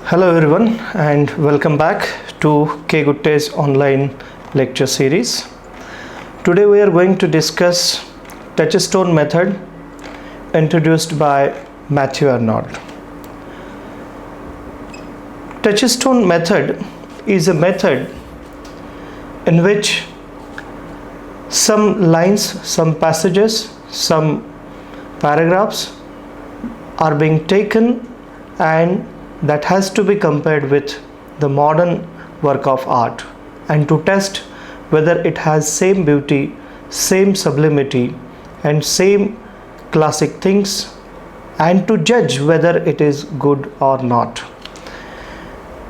Hello everyone and welcome back to K Gutte's online lecture series. Today we are going to discuss Touchstone Method introduced by Matthew Arnold. Touchstone Method is a method in which some lines, some passages, some paragraphs are being taken and that has to be compared with the modern work of art and to test whether it has same beauty, same sublimity and same classic things, and to judge whether it is good or not.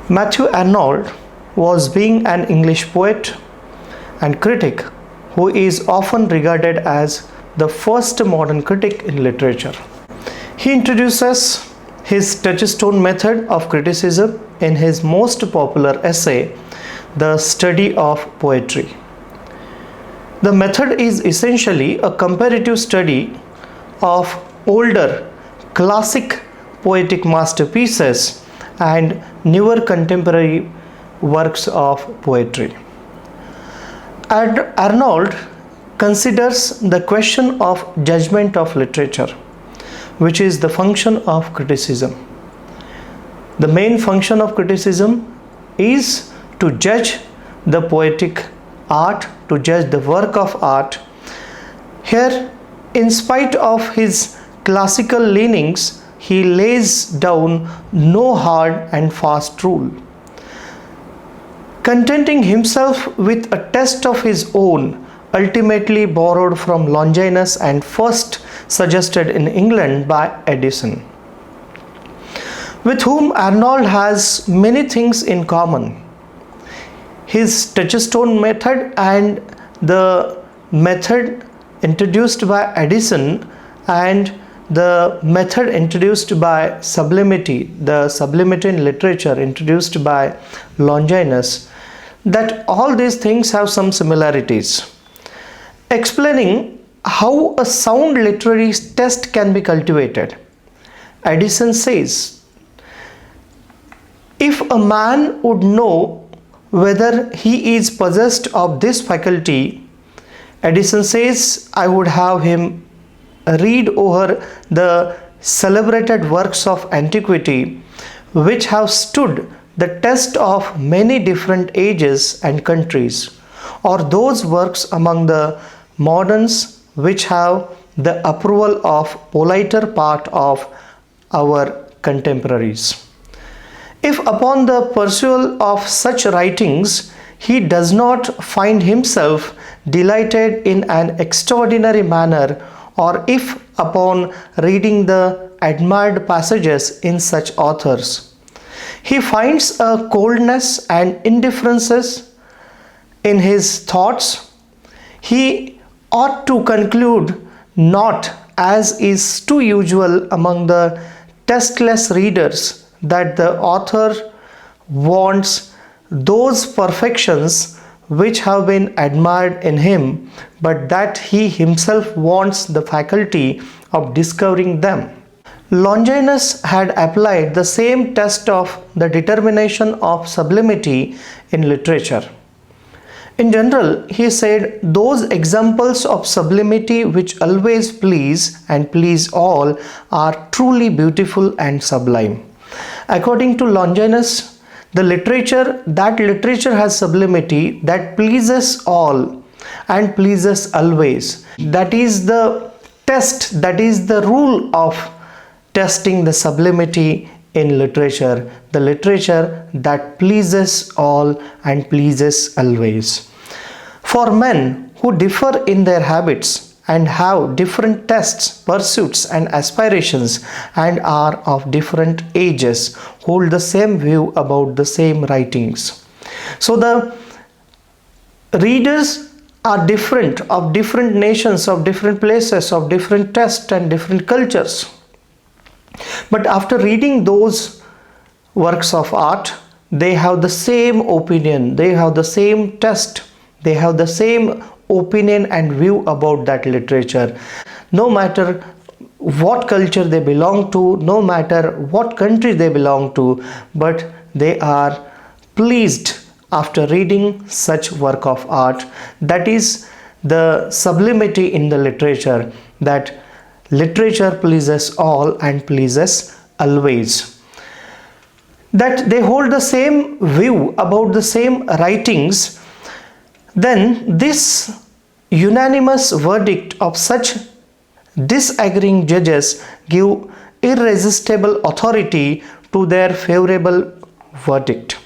Matthew Arnold was being an English poet and critic who is often regarded as the first modern critic in literature. He introduces his Touchstone method of criticism in his most popular essay, The Study of Poetry. The method is essentially a comparative study of older classic poetic masterpieces and newer contemporary works of poetry. Arnold considers the question of judgment of literature, which is the function of criticism. The main function of criticism is to judge the poetic art, to judge the work of art. Here, in spite of his classical leanings, he lays down no hard and fast rule. Contenting himself with a test of his own, ultimately borrowed from Longinus and first suggested in England by Addison, with whom Arnold has many things in common. His Touchstone method and the method introduced by Addison and the method introduced by sublimity, the sublimity in literature introduced by Longinus, that all these things have some similarities. Explaining how a sound literary test can be cultivated, Addison says, if a man would know whether he is possessed of this faculty, Addison says, I would have him read over the celebrated works of antiquity which have stood the test of many different ages and countries, or those works among the moderns which have the approval of politer part of our contemporaries. If upon the perusal of such writings he does not find himself delighted in an extraordinary manner, or if upon reading the admired passages in such authors he finds a coldness and indifferences in his thoughts, he ought to conclude, not as is too usual among the testless readers, that the author wants those perfections which have been admired in him, but that he himself wants the faculty of discovering them. Longinus had applied the same test of the determination of sublimity in literature. In general, he said, those examples of sublimity which always please and please all are truly beautiful and sublime. According to Longinus, that literature has sublimity that pleases all and pleases always. That is the test, that is the rule of testing the sublimity in literature, the literature that pleases all and pleases always. For men who differ in their habits and have different tastes, pursuits and aspirations and are of different ages, hold the same view about the same writings. So the readers are different, of different nations, of different places, of different tastes and different cultures. But after reading those works of art, they have the same opinion, they have the same taste, they have the same opinion and view about that literature. No matter what culture they belong to, no matter what country they belong to, but they are pleased after reading such work of art. That is the sublimity in the literature, that literature pleases all and pleases always. That they hold the same view about the same writings, then this unanimous verdict of such disagreeing judges give irresistible authority to their favorable verdict.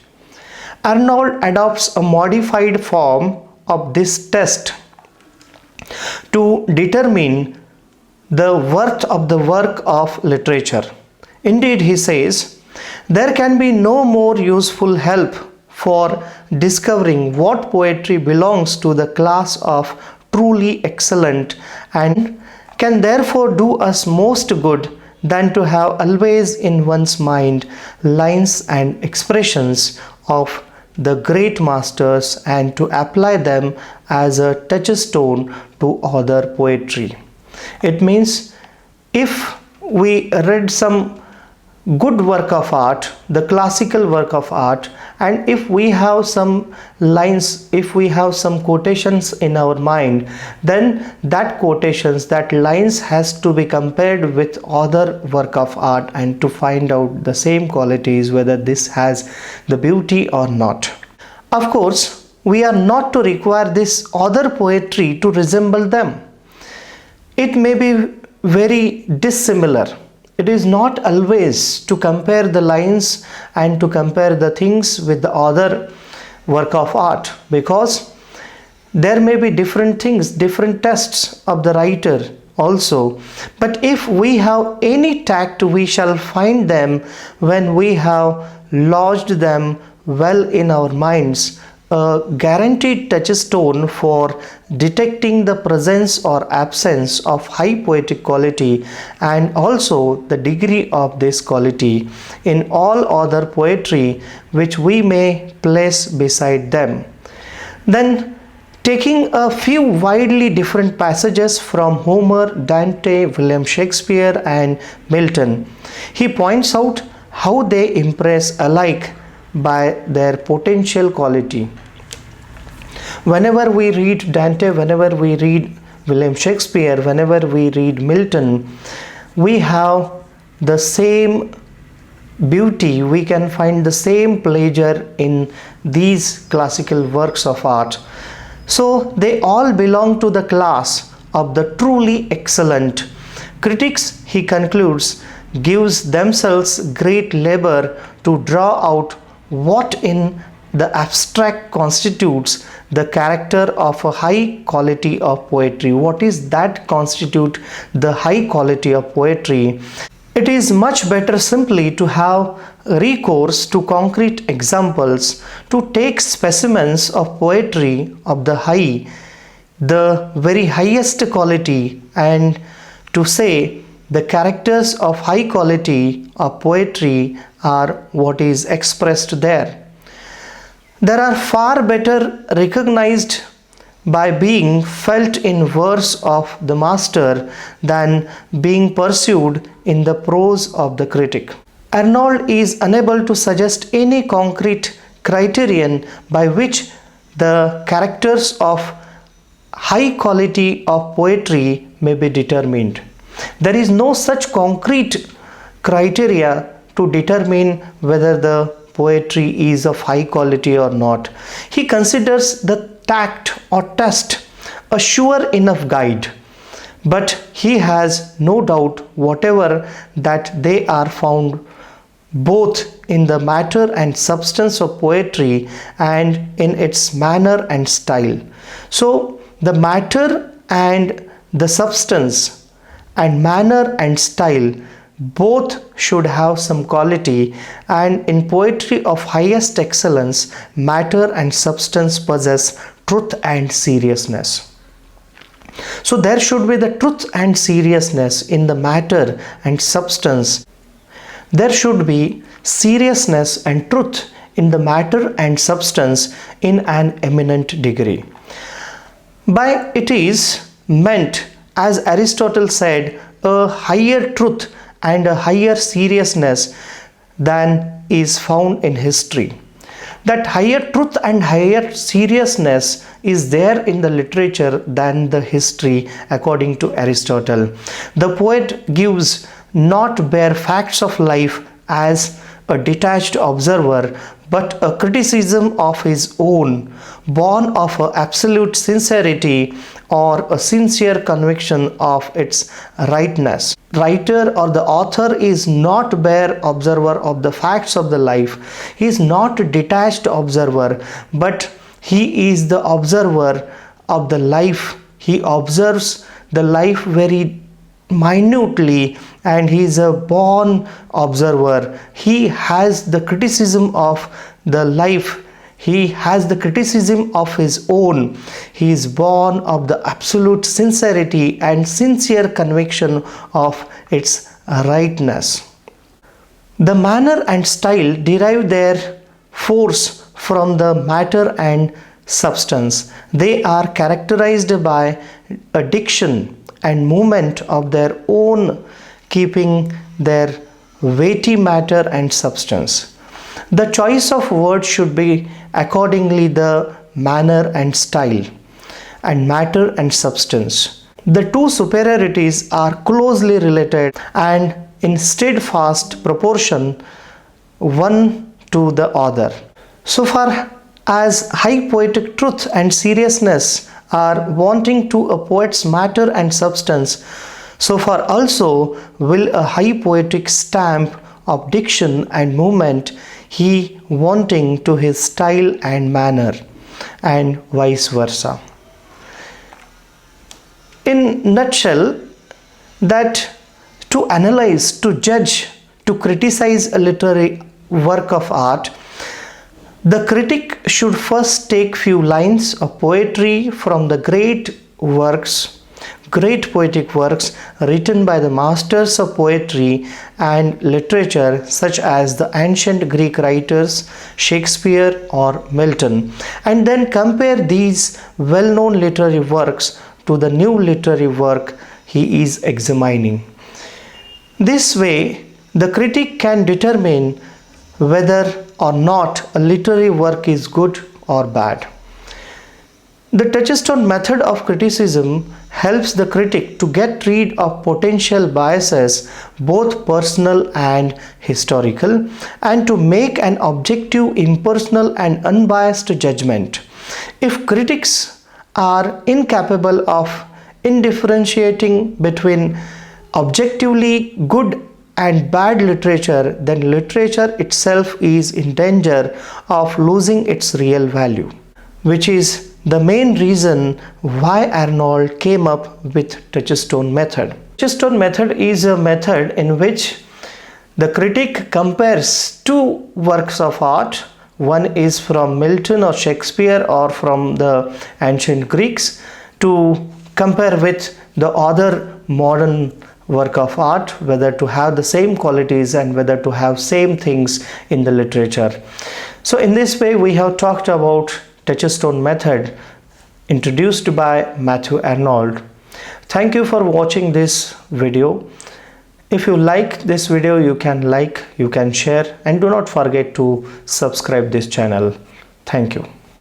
Arnold adopts a modified form of this test to determine the worth of the work of literature. Indeed, he says, there can be no more useful help for discovering what poetry belongs to the class of truly excellent, and can therefore do us most good, than to have always in one's mind lines and expressions of the great masters and to apply them as a touchstone to other poetry. It means if we read some good work of art, the classical work of art, and if we have some lines, if we have some quotations in our mind, then that quotations, that lines has to be compared with other work of art and to find out the same qualities, whether this has the beauty or not. Of course, we are not to require this other poetry to resemble them. It may be very dissimilar. It is not always to compare the lines and to compare the things with the other work of art, because there may be different things, different tests of the writer also. But if we have any tact, we shall find them when we have lodged them well in our minds, a guaranteed touchstone for detecting the presence or absence of high poetic quality, and also the degree of this quality in all other poetry which we may place beside them. Then, taking a few widely different passages from Homer, Dante, William Shakespeare and Milton, he points out how they impress alike by their potential quality. Whenever we read Dante, whenever we read William Shakespeare, whenever we read Milton, we have the same beauty, we can find the same pleasure in these classical works of art. So they all belong to the class of the truly excellent. Critics, he concludes, gives themselves great labor to draw out what in the abstract constitutes the character of a high quality of poetry. What is that constitute the high quality of poetry? It is much better simply to have recourse to concrete examples, to take specimens of poetry of the very highest quality, and to say the characters of high quality of poetry are what is expressed there. There are far better recognized by being felt in verse of the master than being pursued in the prose of the critic. Arnold is unable to suggest any concrete criterion by which the characters of high quality of poetry may be determined. There is no such concrete criteria to determine whether the poetry is of high quality or not. He considers the tact or test a sure enough guide, but he has no doubt whatever that they are found both in the matter and substance of poetry and in its manner and style. So the matter and the substance and manner and style both should have some quality, and in poetry of highest excellence, matter and substance possess truth and seriousness. So there should be the truth and seriousness in the matter and substance. There should be seriousness and truth in the matter and substance in an eminent degree. By it is meant, as Aristotle said, a higher truth and a higher seriousness than is found in history. That higher truth and higher seriousness is there in the literature than the history, according to Aristotle. The poet gives not bare facts of life as a detached observer, but a criticism of his own, born of an absolute sincerity or a sincere conviction of its rightness. Writer or the author is not bare observer of the facts of the life. He is not a detached observer, but he is the observer of the life. He observes the life very minutely, and he is a born observer. He has the criticism of the life. He has the criticism of his own. He is born of the absolute sincerity and sincere conviction of its rightness. The manner and style derive their force from the matter and substance. They are characterized by a diction and movement of their own, keeping their weighty matter and substance. The choice of words should be accordingly the manner and style, and matter and substance. The two superiorities are closely related and in steadfast proportion one to the other. So far as high poetic truth and seriousness are wanting to a poet's matter and substance, so far also will a high poetic stamp of diction and movement he wanting to his style and manner, and vice versa. In nutshell, that to analyze, to judge, to criticize a literary work of art, the critic should first take few lines of poetry from the great poetic works written by the masters of poetry and literature, such as the ancient Greek writers Shakespeare or Milton, and then compare these well-known literary works to the new literary work he is examining. This way, the critic can determine whether or not a literary work is good or bad. The Touchstone method of criticism helps the critic to get rid of potential biases, both personal and historical, and to make an objective, impersonal and unbiased judgment. If critics are incapable of differentiating between objectively good and bad literature, then literature itself is in danger of losing its real value, which is the main reason why Arnold came up with Touchstone method. Touchstone method is a method in which the critic compares two works of art. One is from Milton or Shakespeare or from the ancient Greeks, to compare with the other modern work of art, whether to have the same qualities and whether to have same things in the literature. So in this way we have talked about Touchstone method introduced by Matthew Arnold. Thank you for watching this video. If you like this video, you can like, you can share, and do not forget to subscribe this channel. Thank you.